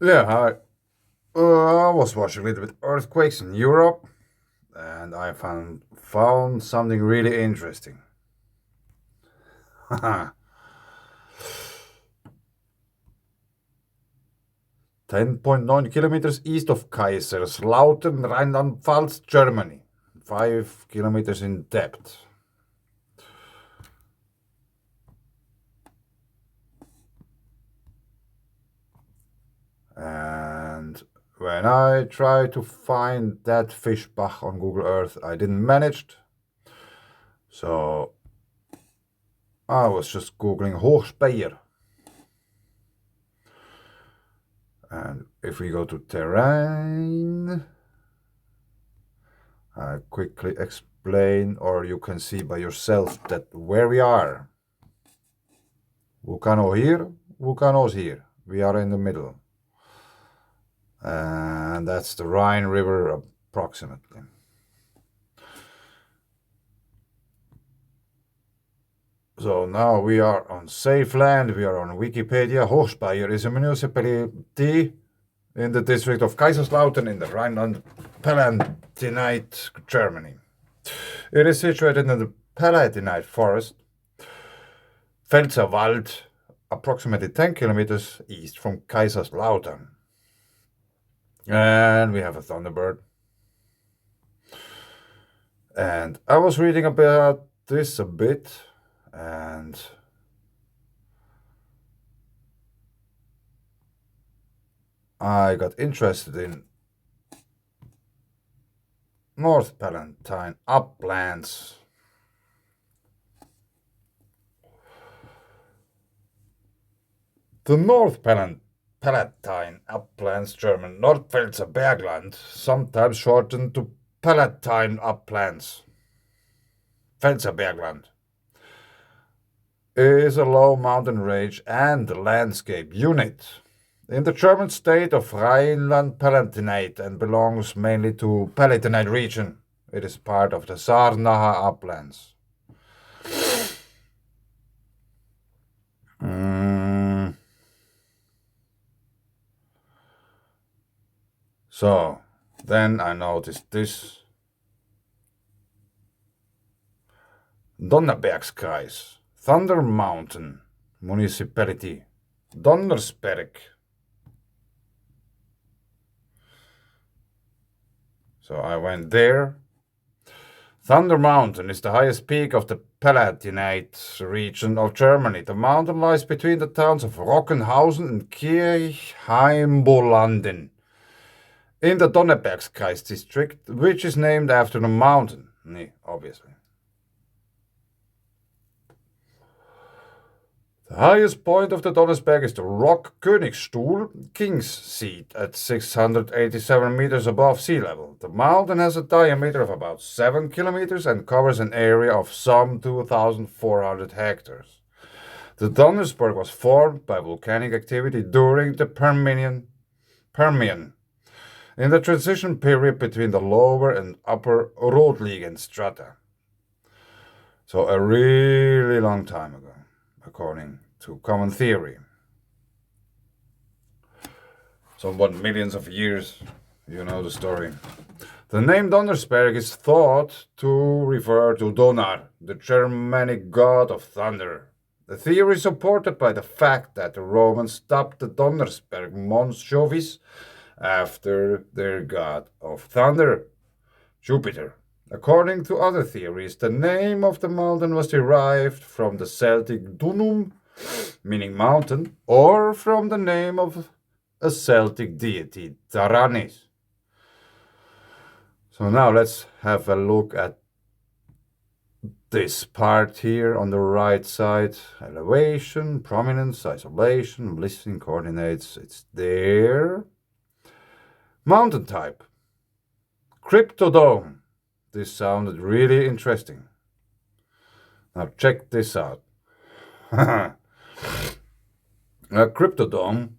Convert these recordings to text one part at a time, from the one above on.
Yeah, hi. I was watching a little bit earthquakes in Europe, and I found something really interesting. 10.9 kilometers east of Kaiserslautern, Rheinland-Pfalz, Germany. 5 kilometers in depth. And when I tried to find that Fischbach on Google Earth, I didn't manage. So I was just Googling Hochspeyer. And if we go to terrain, I quickly explain, or you can see by yourself, that where we are. Vulcano here, Vulcano's here. We are in the middle. And that's the Rhine River approximately. So now we are on safe land. We are on Wikipedia. Hochspeyer is a municipality in the district of Kaiserslautern in the Rheinland-Palatinate, Germany. It is situated in the Palatinate forest, Pfälzerwald, approximately 10 kilometers east from Kaiserslautern. And we have a Thunderbird. And I was reading about this a bit, and I got interested in North Palatine uplands. The North Palatine uplands, German Nordpfälzer Bergland, sometimes shortened to Palatine uplands, Pfälzer Bergland, is a low mountain range and landscape unit in the German state of Rheinland-Palatinate and belongs mainly to Palatinate region. It is part of the Saarnacher uplands. So then I noticed this. Donnerbergskreis, Thunder Mountain Municipality, Donnersberg. So I went there. Thunder Mountain is the highest peak of the Palatinate region of Germany. The mountain lies between the towns of Rockenhausen and Kirchheimbolanden in the Donnerbergskreis district, which is named after the mountain, obviously. The highest point of the Donnersberg is the Rock Königsstuhl, King's Seat, at 687 meters above sea level. The mountain has a diameter of about 7 kilometers and covers an area of some 2,400 hectares. The Donnersberg was formed by volcanic activity during the Permian, in the transition period between the lower and upper Rotliegend strata. So a really long time ago, according to common theory. Somewhat millions of years, you know the story. The name Donnersberg is thought to refer to Donar, the Germanic god of thunder. The theory is supported by the fact that the Romans stopped the Donnersberg Mons Jovis after their god of thunder, Jupiter. According to other theories, the name of the mountain was derived from the Celtic Dunum, meaning mountain, or from the name of a Celtic deity, Taranis. So now let's have a look at this part here on the right side. Elevation, prominence, isolation, listing coordinates. It's there. Mountain type. Cryptodome. This sounded really interesting. Now check this out. A cryptodome,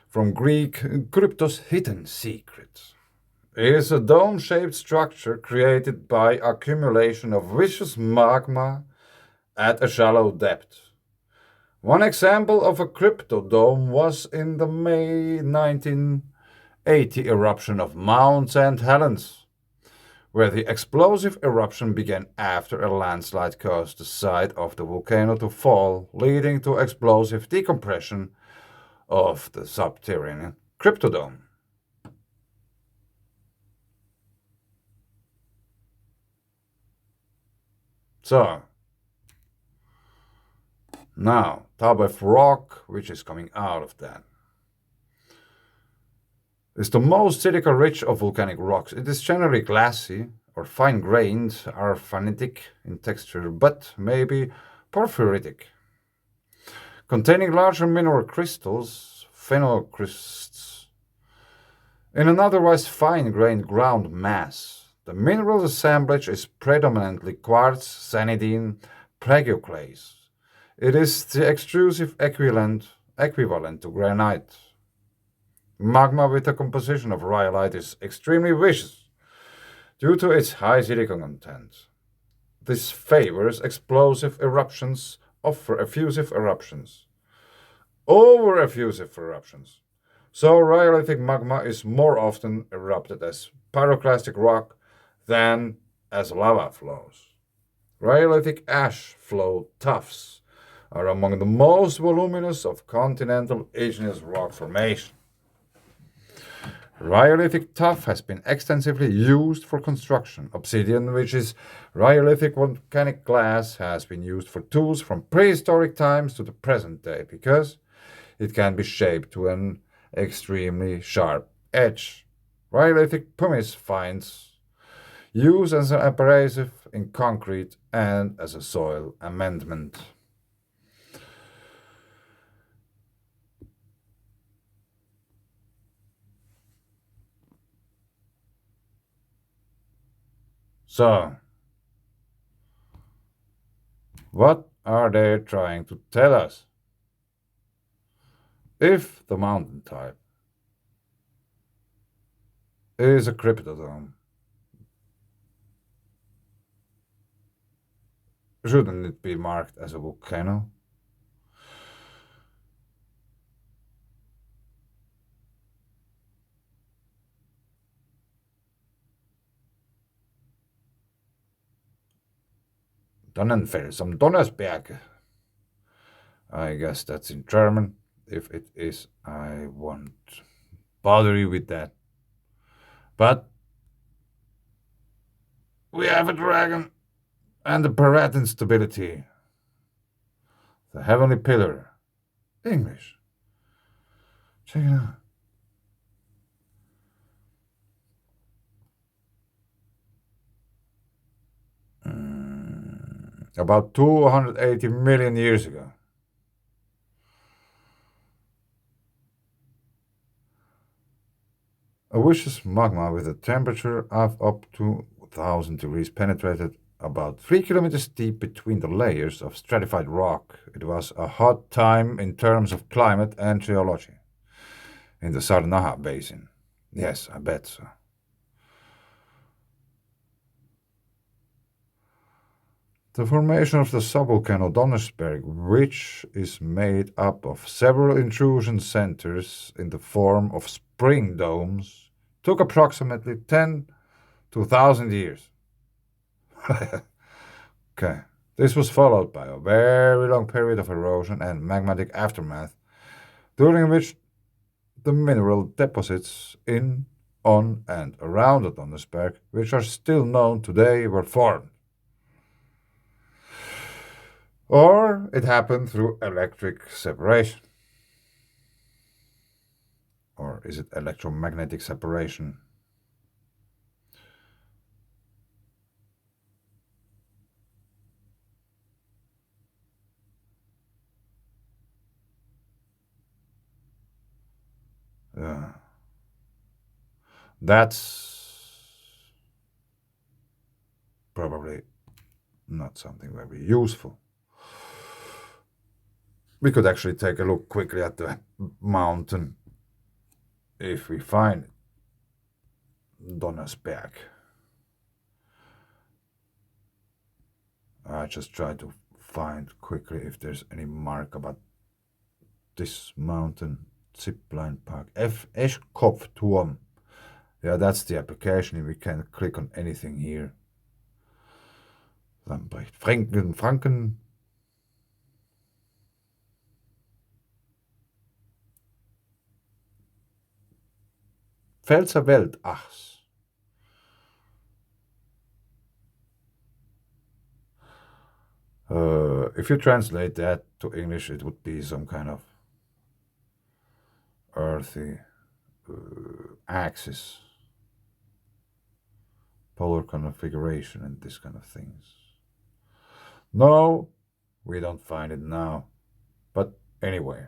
from Greek kryptos, hidden secrets, is a dome-shaped structure created by accumulation of viscous magma at a shallow depth. One example of a cryptodome was in the May 1980 eruption of Mount St. Helens, where the explosive eruption began after a landslide caused the side of the volcano to fall, leading to explosive decompression of the subterranean cryptodome. So, now, type of rock which is coming out of that is the most silica-rich of volcanic rocks. It is generally glassy or fine-grained, arsenic in texture, but maybe porphyritic, containing larger mineral crystals, phenocrysts, in an otherwise fine-grained ground mass. The mineral assemblage is predominantly quartz, sanidine, plagioclase. It is the extrusive equivalent to granite. Magma with a composition of rhyolite is extremely viscous due to its high silicon content. This favors explosive eruptions over effusive eruptions. So rhyolitic magma is more often erupted as pyroclastic rock than as lava flows. Rhyolitic ash flow tuffs are among the most voluminous of continental igneous rock formation. Rhyolitic tuff has been extensively used for construction. Obsidian, which is rhyolitic volcanic glass, has been used for tools from prehistoric times to the present day because it can be shaped to an extremely sharp edge. Rhyolitic pumice finds use as an abrasive in concrete and as a soil amendment. So, what are they trying to tell us? If the mountain type is a cryptodome, shouldn't it be marked as a volcano? Donnenfels am Donnersberg. I guess that's in German. If it is, I won't bother you with that. But we have a dragon and the parrot instability. The heavenly pillar. English. Check it out. About 280 million years ago. A viscous magma with a temperature of up to 1000 degrees penetrated about 3 kilometers deep between the layers of stratified rock. It was a hot time in terms of climate and geology in the Sarnaha Basin. Yes, I bet so. The formation of the subvolcano Donnersberg, which is made up of several intrusion centers in the form of spring domes, took approximately 10 to 1,000 years. Okay. This was followed by a very long period of erosion and magmatic aftermath, during which the mineral deposits in, on, and around the Donnersberg, which are still known today, were formed. Or it happened through electric separation. Or is it electromagnetic separation? That's probably not something very useful. We could actually take a look quickly at the mountain if we find Donnersberg. I just try to find quickly if there's any mark about this mountain zipline park. Eschkopfturm. Yeah, that's the application. We can click on anything here. Lambrecht. Franken. Pfälzer Welt. Ach. If you translate that to English, it would be some kind of earthy axis, polar configuration, and this kind of things. No, we don't find it now. But anyway,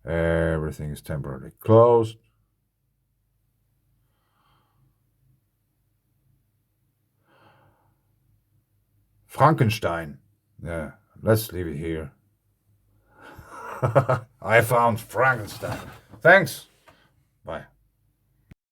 everything is temporarily closed. Frankenstein. Yeah, let's leave it here. I found Frankenstein. Thanks.